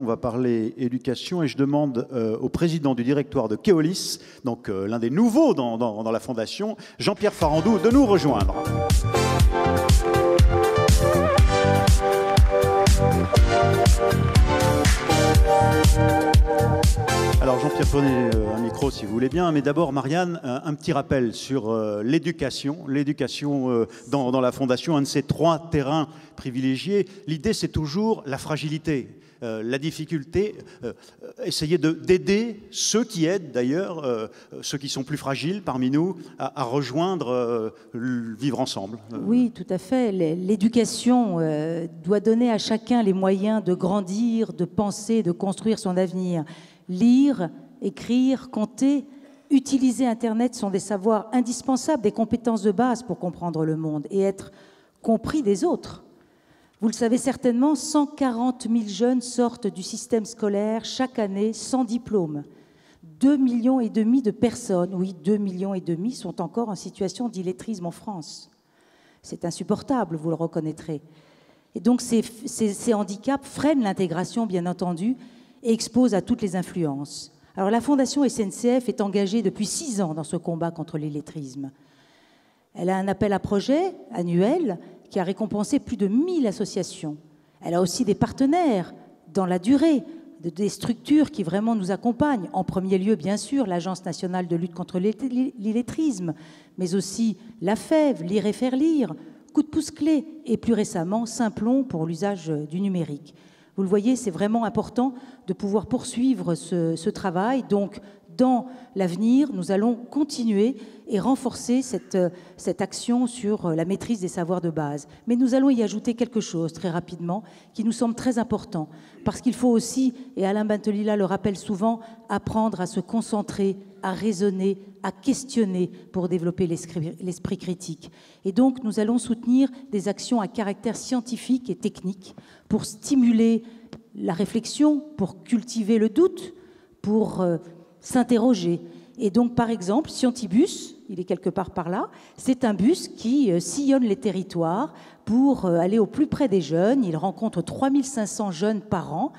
On va parler éducation et je demande au président du directoire de Keolis, donc l'un des nouveaux dans la fondation, Jean-Pierre Farandou, de nous rejoindre. Alors Jean-Pierre, prenez un micro si vous voulez bien, mais d'abord Marianne, un petit rappel sur l'éducation dans la fondation, un de ces trois terrains privilégiés. L'idée c'est toujours la fragilité. La difficulté, essayer d'aider ceux qui aident d'ailleurs, ceux qui sont plus fragiles parmi nous, à rejoindre vivre ensemble. Oui, tout à fait. L'éducation doit donner à chacun les moyens de grandir, de penser, de construire son avenir. Lire, écrire, compter, utiliser Internet sont des savoirs indispensables, des compétences de base pour comprendre le monde et être compris des autres. Vous le savez certainement, 140 000 jeunes sortent du système scolaire chaque année sans diplôme. 2,5 millions de personnes, oui, 2,5 millions, sont encore en situation d'illettrisme en France. C'est insupportable, vous le reconnaîtrez. Et donc ces handicaps freinent l'intégration, bien entendu, et exposent à toutes les influences. Alors la Fondation SNCF est engagée depuis 6 ans dans ce combat contre l'illettrisme. Elle a un appel à projet annuel qui a récompensé plus de 1000 associations. Elle a aussi des partenaires dans la durée, des structures qui vraiment nous accompagnent. En premier lieu, bien sûr, l'Agence nationale de lutte contre l'illettrisme, mais aussi la FEV, Lire et faire lire, Coup de pouce clé, et plus récemment, Simplon pour l'usage du numérique. Vous le voyez, c'est vraiment important de pouvoir poursuivre ce travail. Donc, dans l'avenir, nous allons continuer et renforcer cette action sur la maîtrise des savoirs de base. Mais nous allons y ajouter quelque chose très rapidement qui nous semble très important. Parce qu'il faut aussi, et Alain Bentelila le rappelle souvent, apprendre à se concentrer, à raisonner, à questionner pour développer l'esprit critique. Et donc, nous allons soutenir des actions à caractère scientifique et technique pour stimuler la réflexion, pour cultiver le doute, pour s'interroger. Et donc, par exemple, Scientibus, il est quelque part par là, c'est un bus qui sillonne les territoires pour aller au plus près des jeunes. Il rencontre 3500 jeunes par an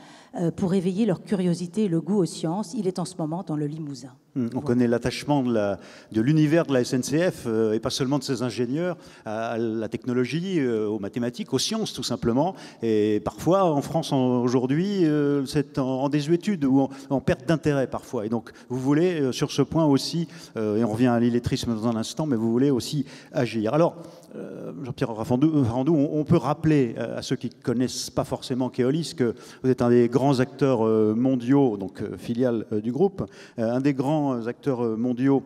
pour éveiller leur curiosité et le goût aux sciences. Il est en ce moment dans le Limousin. On connaît l'attachement de l'univers de la SNCF, et pas seulement de ses ingénieurs, à la technologie, aux mathématiques, aux sciences tout simplement. Et parfois, en France aujourd'hui, c'est en désuétude ou en perte d'intérêt parfois. Et donc, vous voulez, sur ce point aussi, et on revient à l'illettrisme dans un instant, mais vous voulez aussi agir. Alors, Jean-Pierre Farandou, on peut rappeler à ceux qui ne connaissent pas forcément Keolis que vous êtes un des grands acteurs mondiaux, donc filiale du groupe, un des grands acteurs mondiaux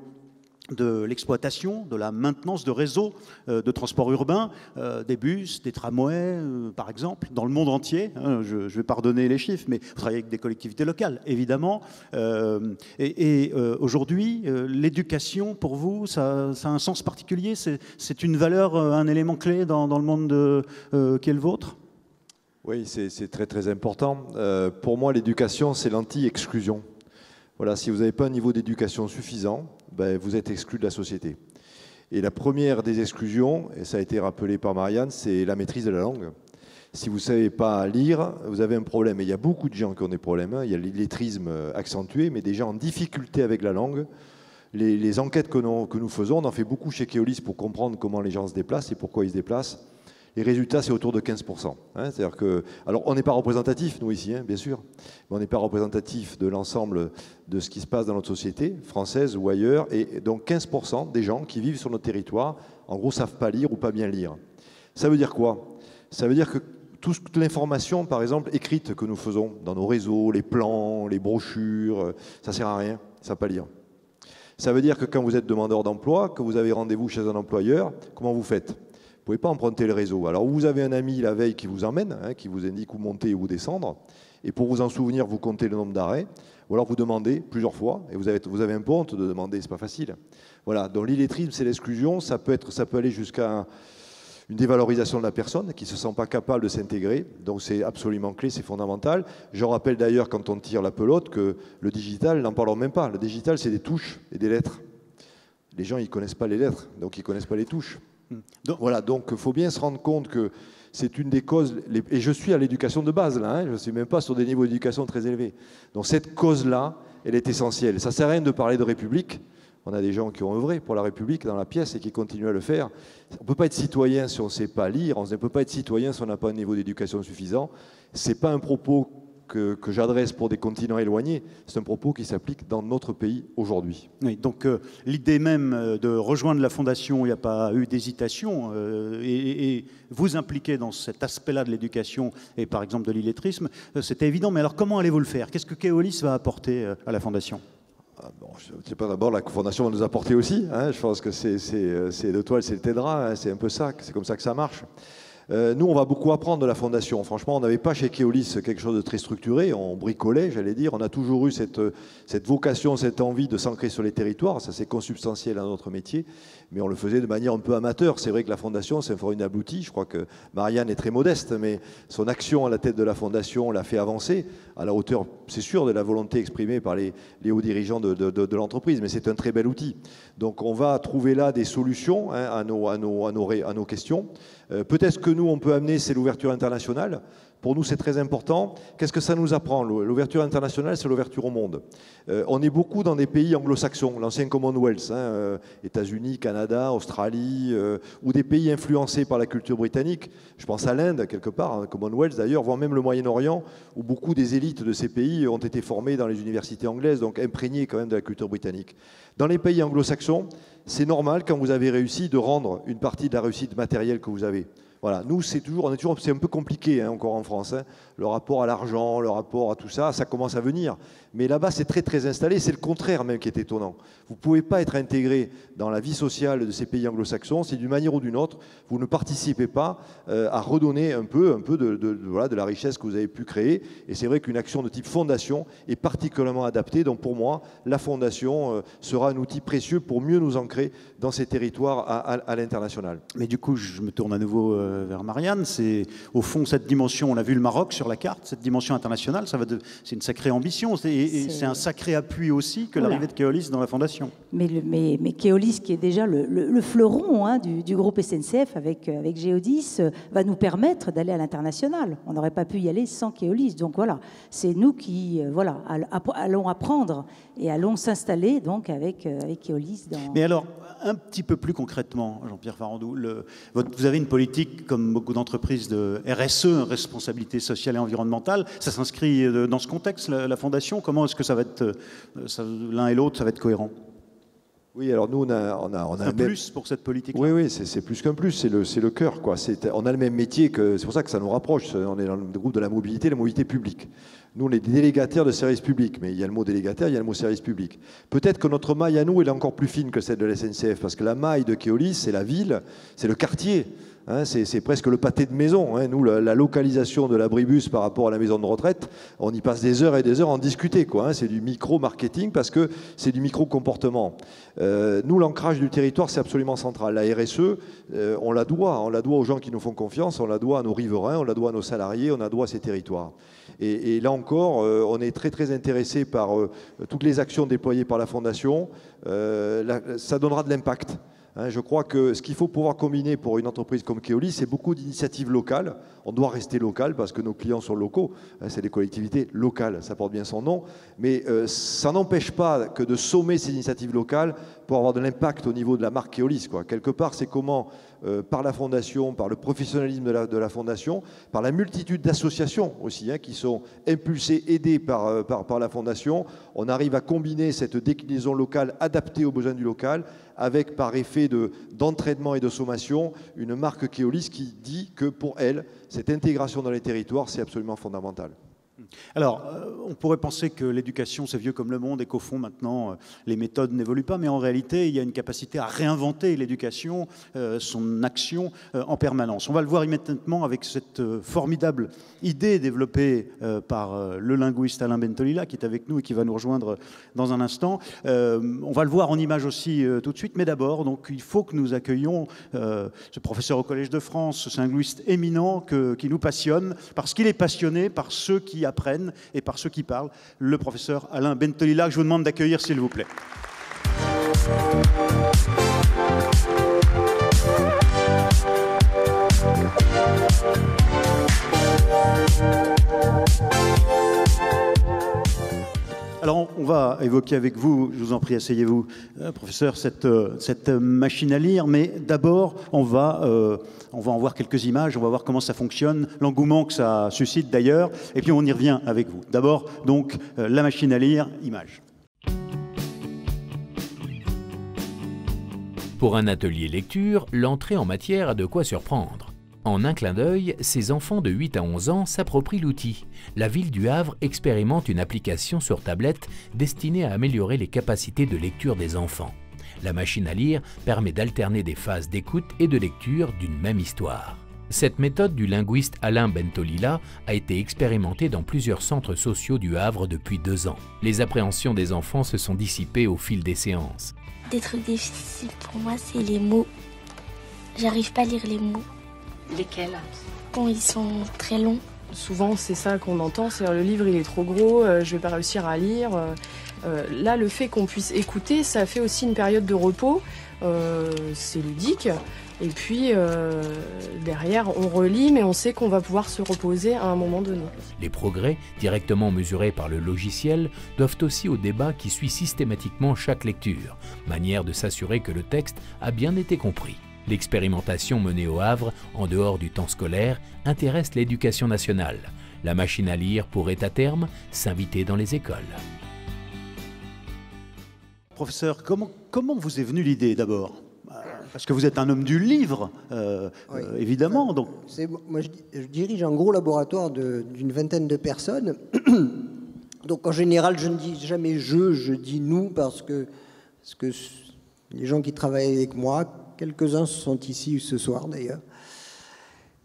de l'exploitation, de la maintenance de réseaux de transport urbain, des bus, des tramways, par exemple, dans le monde entier. Je vais pardonner les chiffres, mais vous travaillez avec des collectivités locales, évidemment. Aujourd'hui, l'éducation, pour vous, ça a un sens particulier? C'est une valeur, un élément clé dans le monde qui est le vôtre? Oui, c'est très très important. Pour moi, l'éducation, c'est l'anti-exclusion. Voilà, si vous n'avez pas un niveau d'éducation suffisant, ben, vous êtes exclu de la société. Et la première des exclusions, et ça a été rappelé par Marianne, c'est la maîtrise de la langue. Si vous ne savez pas lire, vous avez un problème. Et il y a beaucoup de gens qui ont des problèmes. Il y a l'illettrisme accentué, mais des gens en difficulté avec la langue. Les enquêtes que nous faisons, on en fait beaucoup chez Keolis pour comprendre comment les gens se déplacent et pourquoi ils se déplacent. Les résultats, c'est autour de 15%. C'est-à-dire que, alors, on n'est pas représentatif, nous, ici, bien sûr, mais on n'est pas représentatif de l'ensemble de ce qui se passe dans notre société, française ou ailleurs. Et donc, 15% des gens qui vivent sur notre territoire, en gros, ne savent pas lire ou pas bien lire. Ça veut dire quoi? Ça veut dire que toute l'information, par exemple, écrite que nous faisons dans nos réseaux, les plans, les brochures, ça ne sert à rien, ils ne savent pas lire. Ça veut dire que quand vous êtes demandeur d'emploi, que vous avez rendez-vous chez un employeur, comment vous faites? Vous ne pouvez pas emprunter le réseau. Alors, vous avez un ami la veille qui vous emmène, qui vous indique où monter ou où descendre. Et pour vous en souvenir, vous comptez le nombre d'arrêts. Ou alors, vous demandez plusieurs fois. Et vous avez un peu honte de demander, ce n'est pas facile. Voilà. Donc, l'illettrisme, c'est l'exclusion. Ça peut aller jusqu'à une dévalorisation de la personne qui ne se sent pas capable de s'intégrer. Donc, c'est absolument clé, c'est fondamental. Je rappelle d'ailleurs, quand on tire la pelote, que le digital, n'en parlons même pas. Le digital, c'est des touches et des lettres. Les gens, ils ne connaissent pas les lettres, donc ils ne connaissent pas les touches. Voilà, donc il faut bien se rendre compte que c'est une des causes, et je suis à l'éducation de base là, hein, je ne suis même pas sur des niveaux d'éducation très élevés. Donc cette cause-là, elle est essentielle. Ça ne sert à rien de parler de République. On a des gens qui ont œuvré pour la République dans la pièce et qui continuent à le faire. On ne peut pas être citoyen si on ne sait pas lire, on ne peut pas être citoyen si on n'a pas un niveau d'éducation suffisant. Ce n'est pas un propos que j'adresse pour des continents éloignés, c'est un propos qui s'applique dans notre pays aujourd'hui. Oui, donc l'idée même de rejoindre la Fondation, il n'y a pas eu d'hésitation, et vous impliquer dans cet aspect-là de l'éducation et par exemple de l'illettrisme, c'était évident. Mais alors comment allez-vous le faire? Qu'est-ce que Keolis va apporter à la Fondation? Bon, je ne sais pas, d'abord la Fondation va nous apporter aussi, hein, je pense que c'est de toile, c'est le tédra, hein, c'est un peu ça, c'est comme ça que ça marche. Nous, on va beaucoup apprendre de la Fondation. Franchement, on n'avait pas chez Keolis quelque chose de très structuré. On bricolait, j'allais dire. On a toujours eu cette vocation, cette envie de s'ancrer sur les territoires. Ça, c'est consubstantiel à notre métier. Mais on le faisait de manière un peu amateur. C'est vrai que la Fondation, c'est un formidable outil. Je crois que Marianne est très modeste, mais son action à la tête de la Fondation l'a fait avancer à la hauteur, c'est sûr, de la volonté exprimée par les hauts dirigeants de l'entreprise. Mais c'est un très bel outil. Donc, on va trouver là des solutions, hein, à nos questions. Peut-être que nous, on peut amener, c'est l'ouverture internationale. Pour nous, c'est très important. Qu'est-ce que ça nous apprend? L'ouverture internationale, c'est l'ouverture au monde. On est beaucoup dans des pays anglo-saxons, l'ancien Commonwealth, hein, États-Unis, Canada, Australie, ou des pays influencés par la culture britannique. Je pense à l'Inde, quelque part, hein, Commonwealth d'ailleurs, voire même le Moyen-Orient, où beaucoup des élites de ces pays ont été formées dans les universités anglaises, donc imprégnées quand même de la culture britannique. Dans les pays anglo-saxons, c'est normal, quand vous avez réussi, de rendre une partie de la réussite matérielle que vous avez. Voilà, nous, c'est un peu compliqué, hein, encore en France. Hein. Le rapport à l'argent, le rapport à tout ça, ça commence à venir. Mais là-bas, c'est très, très installé. C'est le contraire même qui est étonnant. Vous ne pouvez pas être intégré dans la vie sociale de ces pays anglo-saxons si d'une manière ou d'une autre, vous ne participez pas à redonner un peu de la richesse que vous avez pu créer. Et c'est vrai qu'une action de type fondation est particulièrement adaptée. Donc pour moi, la fondation sera un outil précieux pour mieux nous ancrer dans ces territoires à l'international. Mais du coup, je me tourne à nouveau vers Marianne. C'est au fond cette dimension, on a vu le Maroc sur la carte, cette dimension internationale, c'est une sacrée ambition. Et c'est un sacré appui aussi que l'arrivée de Keolis dans la Fondation. Mais Keolis, qui est déjà le fleuron, hein, du groupe SNCF avec Géodis, va nous permettre d'aller à l'international. On n'aurait pas pu y aller sans Keolis. Donc voilà, c'est nous qui allons apprendre et allons s'installer donc avec Keolis. Mais alors, un petit peu plus concrètement, Jean-Pierre Farandou, vous avez une politique, comme beaucoup d'entreprises, de RSE, responsabilité sociale et environnementale. Ça s'inscrit dans ce contexte, la Fondation. Comment est-ce que ça va être, l'un et l'autre, ça va être cohérent? Oui, alors nous, on a un plus pour cette politique. Oui, c'est plus qu'un plus, c'est le cœur, quoi. On a le même métier, c'est pour ça que ça nous rapproche. On est dans le groupe de la mobilité publique. Nous, on est des délégataires de services publics, mais il y a le mot délégataire, il y a le mot service public. Peut-être que notre maille à nous, elle est encore plus fine que celle de la SNCF, parce que la maille de Keolis, c'est la ville, c'est le quartier. Hein, c'est presque le pâté de maison. Hein. Nous, la localisation de l'abribus par rapport à la maison de retraite, on y passe des heures et des heures à en discuter. Hein. C'est du micro-marketing parce que c'est du micro-comportement. Nous, l'ancrage du territoire, c'est absolument central. La RSE, on la doit aux gens qui nous font confiance, on la doit à nos riverains, on la doit à nos salariés, on la doit à ces territoires. Et là encore, on est très très intéressé par toutes les actions déployées par la Fondation. Ça donnera de l'impact. Je crois que ce qu'il faut pouvoir combiner pour une entreprise comme Keolis, c'est beaucoup d'initiatives locales. On doit rester local parce que nos clients sont locaux. C'est des collectivités locales, ça porte bien son nom. Mais ça n'empêche pas que de sommer ces initiatives locales pour avoir de l'impact au niveau de la marque Keolis, quoi. Quelque part, c'est comment, par la Fondation, par le professionnalisme de la Fondation, par la multitude d'associations aussi, hein, qui sont impulsées, aidées par la Fondation, on arrive à combiner cette déclinaison locale adaptée aux besoins du local avec, par effet d'entraînement et de sommation, une marque Keolis qui dit que pour elle, cette intégration dans les territoires, c'est absolument fondamental. Alors, on pourrait penser que l'éducation, c'est vieux comme le monde et qu'au fond, maintenant, les méthodes n'évoluent pas, mais en réalité, il y a une capacité à réinventer l'éducation, son action en permanence. On va le voir immédiatement avec cette formidable idée développée par le linguiste Alain Bentolila, qui est avec nous et qui va nous rejoindre dans un instant. On va le voir en image aussi tout de suite, mais d'abord, donc, il faut que nous accueillions ce professeur au Collège de France, ce linguiste éminent qui nous passionne, parce qu'il est passionné par ceux qui apprennent et par ceux qui parlent, le professeur Alain Bentolila, que je vous demande d'accueillir s'il vous plaît. évoquer avec vous, je vous en prie, asseyez-vous, professeur, cette machine à lire, mais d'abord, on va en voir quelques images, on va voir comment ça fonctionne, l'engouement que ça suscite d'ailleurs, et puis on y revient avec vous. D'abord, donc, la machine à lire, images. Pour un atelier lecture, l'entrée en matière a de quoi surprendre. En un clin d'œil, ces enfants de 8 à 11 ans s'approprient l'outil. La ville du Havre expérimente une application sur tablette destinée à améliorer les capacités de lecture des enfants. La machine à lire permet d'alterner des phases d'écoute et de lecture d'une même histoire. Cette méthode du linguiste Alain Bentolila a été expérimentée dans plusieurs centres sociaux du Havre depuis 2 ans. Les appréhensions des enfants se sont dissipées au fil des séances. Des trucs difficiles pour moi, c'est les mots. J'arrive pas à lire les mots. Lesquels? Quand ils sont très longs. Souvent, c'est ça qu'on entend, c'est le livre il est trop gros, je vais pas réussir à lire. Là, le fait qu'on puisse écouter, ça fait aussi une période de repos, c'est ludique. Et puis, derrière, on relit, mais on sait qu'on va pouvoir se reposer à un moment donné. Les progrès, directement mesurés par le logiciel, doivent aussi au débat qui suit systématiquement chaque lecture, manière de s'assurer que le texte a bien été compris. L'expérimentation menée au Havre, en dehors du temps scolaire, intéresse l'éducation nationale. La machine à lire pourrait à terme s'inviter dans les écoles. Professeur, comment vous est venue l'idée d'abord? Parce que vous êtes un homme du livre, oui, évidemment. Donc. Moi, je dirige un gros laboratoire d'une vingtaine de personnes. Donc, en général, je ne dis jamais je dis nous, parce que les gens qui travaillent avec moi, quelques-uns sont ici ce soir d'ailleurs,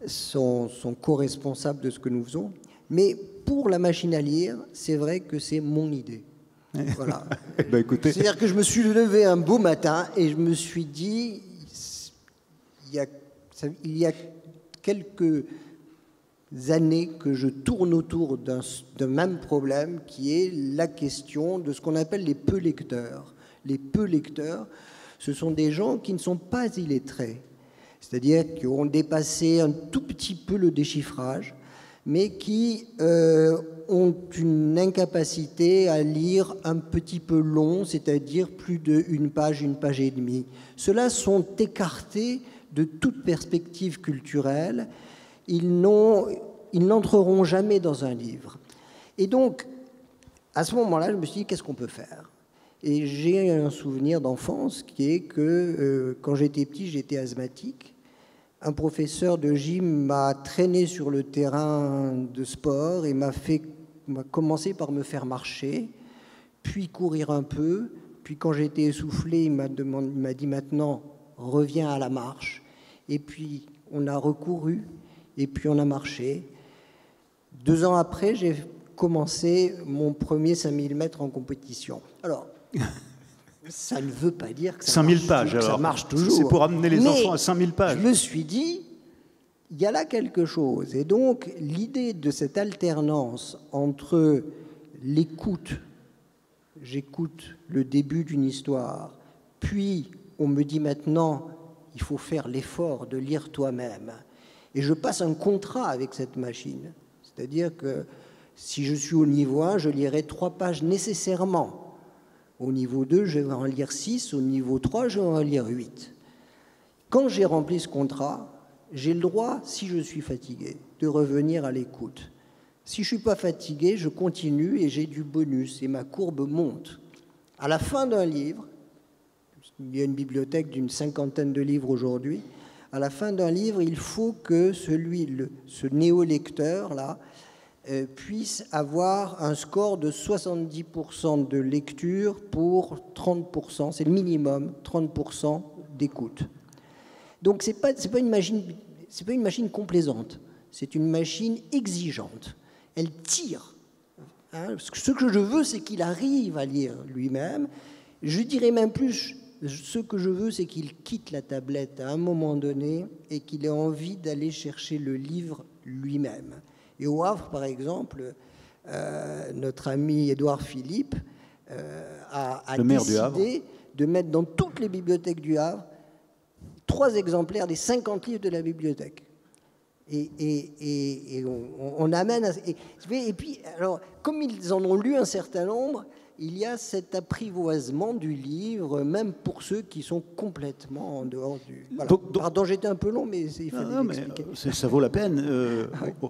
sont co-responsables de ce que nous faisons. Mais pour la machine à lire, c'est vrai que c'est mon idée. Voilà. Ben, écoutez. C'est-à-dire que je me suis levé un beau matin et je me suis dit, il y a quelques années que je tourne autour d'un même problème, qui est la question de ce qu'on appelle les peu lecteurs. Les peu lecteurs, ce sont des gens qui ne sont pas illettrés, c'est-à-dire qui ont dépassé un tout petit peu le déchiffrage, mais qui ont une incapacité à lire un petit peu long, c'est-à-dire plus d'une page et demie. Ceux-là sont écartés de toute perspective culturelle. Ils n'entreront jamais dans un livre. Et donc, à ce moment-là, je me suis dit, qu'est-ce qu'on peut faire ? Et j'ai un souvenir d'enfance qui est que quand j'étais petit, j'étais asthmatique. Un professeur de gym m'a traîné sur le terrain de sport et m'a commencé par me faire marcher, puis courir un peu. Puis quand j'étais essoufflé, il m'a dit maintenant, reviens à la marche. Et puis on a recouru et puis on a marché. 2 ans après, j'ai commencé mon premier 5000 mètres en compétition. Alors, ça ne veut pas dire que ça 5000 pages, alors. Ça marche toujours. C'est pour amener les enfants à 5000 pages. Je me suis dit, il y a là quelque chose. Et donc, l'idée de cette alternance entre l'écoute, j'écoute le début d'une histoire, puis on me dit maintenant, il faut faire l'effort de lire toi-même. Et je passe un contrat avec cette machine. C'est-à-dire que si je suis au niveau 1, je lirai 3 pages nécessairement. Au niveau 2, je vais en lire 6. Au niveau 3, je vais en lire 8. Quand j'ai rempli ce contrat, j'ai le droit, si je suis fatigué, de revenir à l'écoute. Si je ne suis pas fatigué, je continue et j'ai du bonus et ma courbe monte. À la fin d'un livre, il y a une bibliothèque d'une 50aine de livres aujourd'hui, à la fin d'un livre, il faut que ce néo-lecteur-là puisse avoir un score de 70% de lecture pour 30%, c'est le minimum, 30% d'écoute. Donc c'est pas une machine complaisante, c'est une machine exigeante. Elle tire. Hein. Ce que je veux, c'est qu'il arrive à lire lui-même. Je dirais même plus, ce que je veux, c'est qu'il quitte la tablette à un moment donné et qu'il ait envie d'aller chercher le livre lui-même. Et au Havre, par exemple, notre ami Édouard Philippe a décidé de mettre dans toutes les bibliothèques du Havre 3 exemplaires des 50 livres de la bibliothèque. Et on amène... Et puis, alors, comme ils en ont lu un certain nombre, il y a cet apprivoisement du livre, même pour ceux qui sont complètement en dehors du... Voilà. Pardon, j'étais un peu long, mais il fallait l'expliquer. Ça vaut la peine.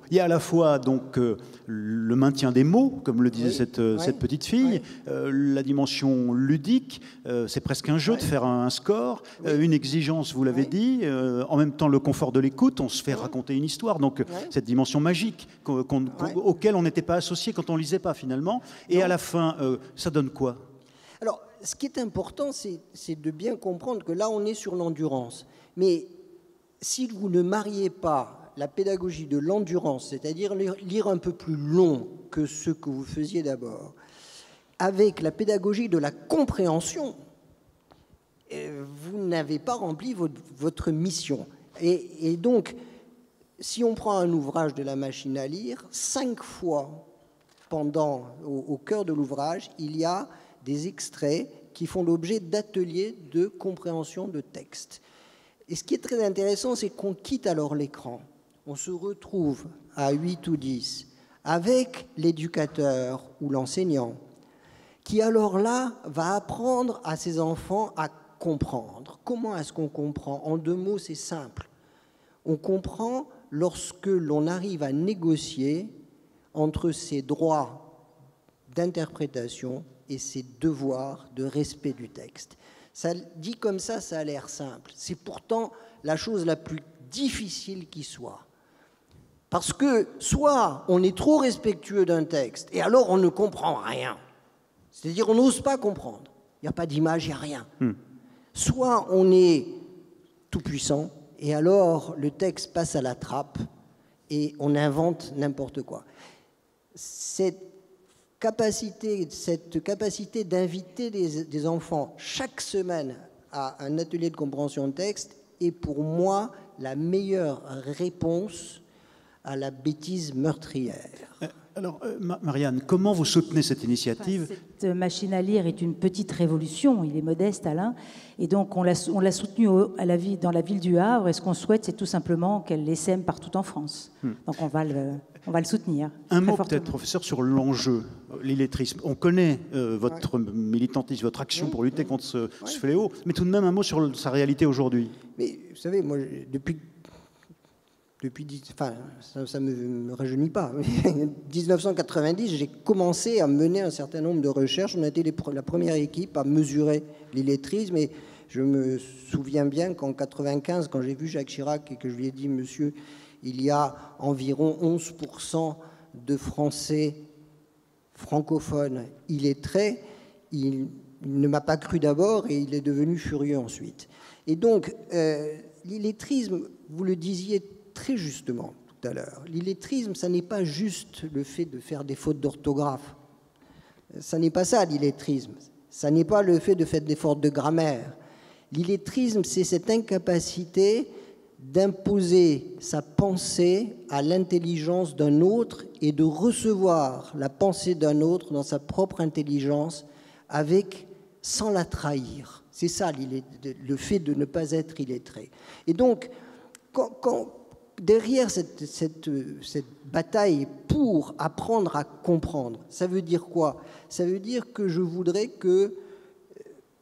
Il y a à la fois donc, le maintien des mots, comme le disait cette petite fille, la dimension ludique, c'est presque un jeu de faire un score, une exigence, vous l'avez dit, en même temps le confort de l'écoute, on se fait raconter une histoire, donc cette dimension magique auquel on n'était pas associé quand on lisait pas finalement, et à la fin, ça donne quoi? Alors, ce qui est important, c'est de bien comprendre que là, on est sur l'endurance. Mais si vous ne mariez pas la pédagogie de l'endurance, c'est-à-dire lire un peu plus long que ce que vous faisiez d'abord, avec la pédagogie de la compréhension, vous n'avez pas rempli votre mission. Et donc, si on prend un ouvrage de la machine à lire, 5 fois au cœur de l'ouvrage, il y a des extraits qui font l'objet d'ateliers de compréhension de texte. Et ce qui est très intéressant, c'est qu'on quitte alors l'écran. On se retrouve à 8 ou 10 avec l'éducateur ou l'enseignant qui alors là va apprendre à ses enfants à comprendre. Comment est-ce qu'on comprend? En 2 mots, c'est simple. On comprend lorsque l'on arrive à négocier entre ses droits d'interprétation et ses devoirs de respect du texte. Ça dit comme ça a l'air simple. C'est pourtant la chose la plus difficile qui soit. Parce que soit on est trop respectueux d'un texte et alors on ne comprend rien. C'est-à-dire on n'ose pas comprendre. Il n'y a pas d'image, il n'y a rien. Soit on est tout puissant et alors le texte passe à la trappe et on invente n'importe quoi. Cette capacité d'inviter des enfants chaque semaine à un atelier de compréhension de texte est pour moi la meilleure réponse à la bêtise meurtrière. Alors, Marianne, comment vous soutenez cette initiative? Cette machine à lire est une petite révolution, il est modeste, Alain, et donc on l'a soutenue dans la ville du Havre, et ce qu'on souhaite, c'est tout simplement qu'elle l'essaime partout en France. Donc on va le soutenir. Un mot peut-être, professeur, sur l'enjeu, l'illettrisme. On connaît votre militantisme, votre action pour lutter contre ce fléau, mais tout de même un mot sur sa réalité aujourd'hui. Mais vous savez, moi, enfin, ça ne me rajeunit pas. 1990, j'ai commencé à mener un certain nombre de recherches. On a été la première équipe à mesurer l'illettrisme. Et je me souviens bien qu'en 1995, quand j'ai vu Jacques Chirac et que je lui ai dit « Monsieur, il y a environ 11% de Français francophones illettrés », il ne m'a pas cru d'abord et il est devenu furieux ensuite. Et donc, l'illettrisme, vous le disiez très justement tout à l'heure, l'illettrisme, ça n'est pas juste le fait de faire des fautes d'orthographe. Ça n'est pas ça, l'illettrisme. Ça n'est pas le fait de faire des fautes de grammaire. L'illettrisme, c'est cette incapacité d'imposer sa pensée à l'intelligence d'un autre et de recevoir la pensée d'un autre dans sa propre intelligence sans la trahir. C'est ça, le fait de ne pas être illettré. Et donc, derrière cette bataille pour apprendre à comprendre, ça veut dire quoi? Ça veut dire que je voudrais que,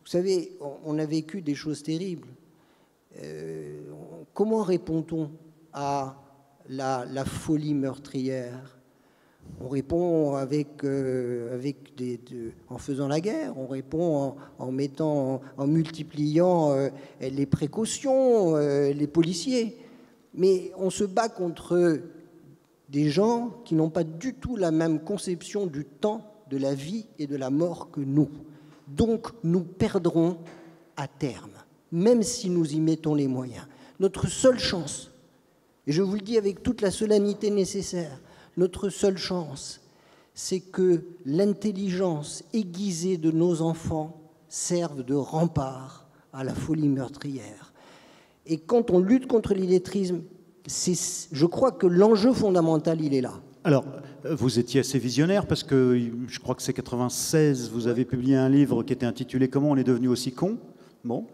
vous savez, on a vécu des choses terribles. Comment répond-on à la folie meurtrière? On répond en faisant la guerre, on répond en multipliant les précautions, les policiers. Mais on se bat contre des gens qui n'ont pas du tout la même conception du temps, de la vie et de la mort que nous. Donc nous perdrons à terme, même si nous y mettons les moyens. Notre seule chance, et je vous le dis avec toute la solennité nécessaire, notre seule chance, c'est que l'intelligence aiguisée de nos enfants serve de rempart à la folie meurtrière. Et quand on lutte contre l'illettrisme, je crois que l'enjeu fondamental, il est là. Alors, vous étiez assez visionnaire parce que je crois que c'est 96, vous avez publié un livre qui était intitulé « Comment on est devenu aussi con ?» Bon.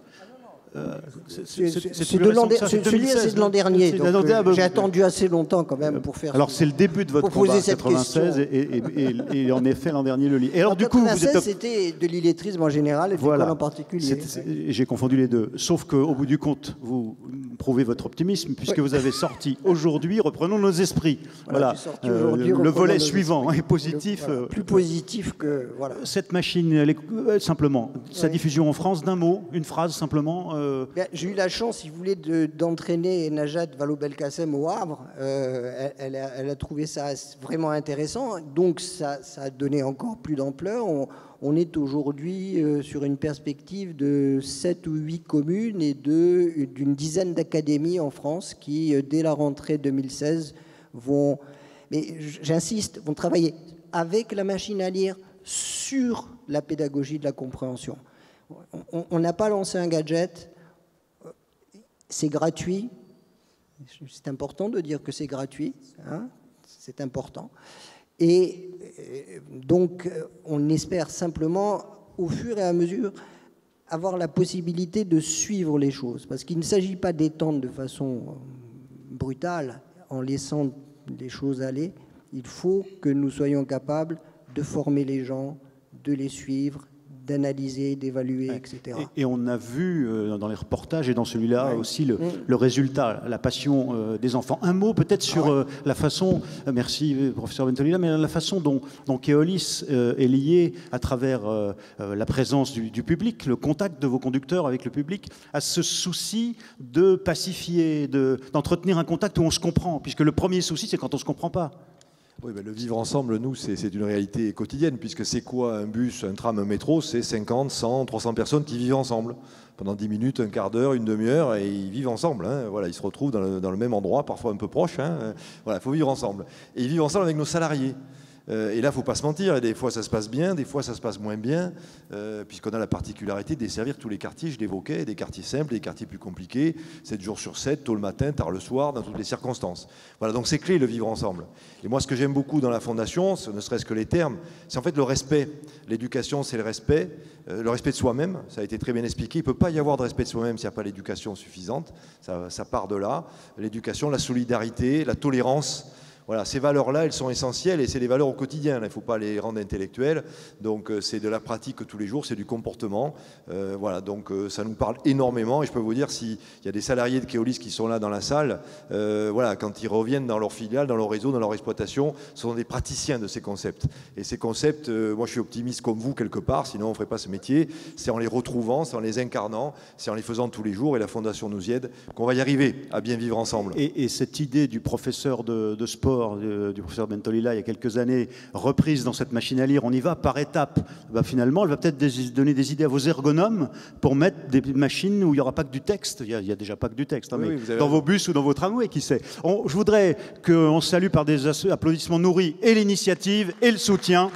Celui-là, c'est de l'an dernier. J'ai attendu assez longtemps quand même pour faire. Alors, c'est le début de votre combat, 96, et en effet, l'an dernier, le livre. Et alors, du coup, vous êtes... c'était de l'illettrisme en général et de l'école en particulier. J'ai confondu les deux. Sauf qu'au bout du compte, vous prouvez votre optimisme, puisque vous avez sorti aujourd'hui, reprenons nos esprits. Voilà. Le volet suivant est positif. Plus positif que... Voilà. Cette machine, simplement, sa diffusion en France, d'un mot, une phrase, simplement. J'ai eu la chance, si vous voulez, d'entraîner Najat Vallaud-Belkacem au Havre. Elle a trouvé ça vraiment intéressant. Donc, ça a donné encore plus d'ampleur. On est aujourd'hui sur une perspective de 7 ou 8 communes et d'une dizaine d'académies en France qui, dès la rentrée 2016, vont, mais j'insiste, vont travailler avec la machine à lire sur la pédagogie de la compréhension. On n'a pas lancé un gadget, c'est gratuit. C'est important de dire que c'est gratuit, hein, c'est important. Et donc, on espère simplement, au fur et à mesure, avoir la possibilité de suivre les choses. Parce qu'il ne s'agit pas d'étendre de façon brutale, en laissant les choses aller. Il faut que nous soyons capables de former les gens, de les suivre, d'analyser, d'évaluer, etc. Et on a vu dans les reportages et dans celui-là aussi le résultat, la passion des enfants. Un mot peut-être sur la façon, merci professeur Bentolila, mais la façon dont Keolis est lié à travers la présence du public, le contact de vos conducteurs avec le public, à ce souci de pacifier, d'entretenir un contact où on se comprend, puisque le premier souci, c'est quand on ne se comprend pas. Oui, ben le vivre ensemble, nous, c'est une réalité quotidienne, puisque c'est quoi un bus, un tram, un métro? C'est 50, 100, 300 personnes qui vivent ensemble. Pendant 10 minutes, un quart d'heure, une demi-heure, et ils vivent ensemble. Hein. Voilà, ils se retrouvent dans le même endroit, parfois un peu proche. Hein. Voilà, il faut vivre ensemble. Et ils vivent ensemble avec nos salariés. Et là, il ne faut pas se mentir. Et des fois, ça se passe bien, des fois, ça se passe moins bien, puisqu'on a la particularité de desservir tous les quartiers, je l'évoquais, des quartiers simples, des quartiers plus compliqués, 7 jours sur 7, tôt le matin, tard le soir, dans toutes les circonstances. Voilà, donc c'est clé, le vivre ensemble. Et moi, ce que j'aime beaucoup dans la Fondation, ne serait-ce que les termes, c'est en fait le respect. L'éducation, c'est le respect de soi-même, ça a été très bien expliqué. Il ne peut pas y avoir de respect de soi-même s'il n'y a pas l'éducation suffisante. Ça part de là. L'éducation, la solidarité, la tolérance. Voilà, ces valeurs-là, elles sont essentielles et c'est des valeurs au quotidien. Il ne faut pas les rendre intellectuelles. Donc, c'est de la pratique tous les jours, c'est du comportement. Voilà, donc ça nous parle énormément. Et je peux vous dire, s'il y a des salariés de Keolis qui sont là dans la salle, voilà, quand ils reviennent dans leur filiale, dans leur réseau, dans leur exploitation, ce sont des praticiens de ces concepts. Et ces concepts, moi, je suis optimiste comme vous quelque part, sinon on ne ferait pas ce métier. C'est en les retrouvant, c'est en les incarnant, c'est en les faisant tous les jours. Et la Fondation nous y aide, qu'on va y arriver à bien vivre ensemble. Et cette idée du professeur de sport, du professeur Bentolila il y a quelques années, reprise dans cette machine à lire, on y va par étapes. Ben, finalement, elle va peut-être donner des idées à vos ergonomes pour mettre des machines où il n'y aura pas que du texte. Il n'y a déjà pas que du texte, hein, oui, mais dans vos bus ou dans vos tramways, qui sait. Je voudrais qu'on salue par des applaudissements nourris et l'initiative et le soutien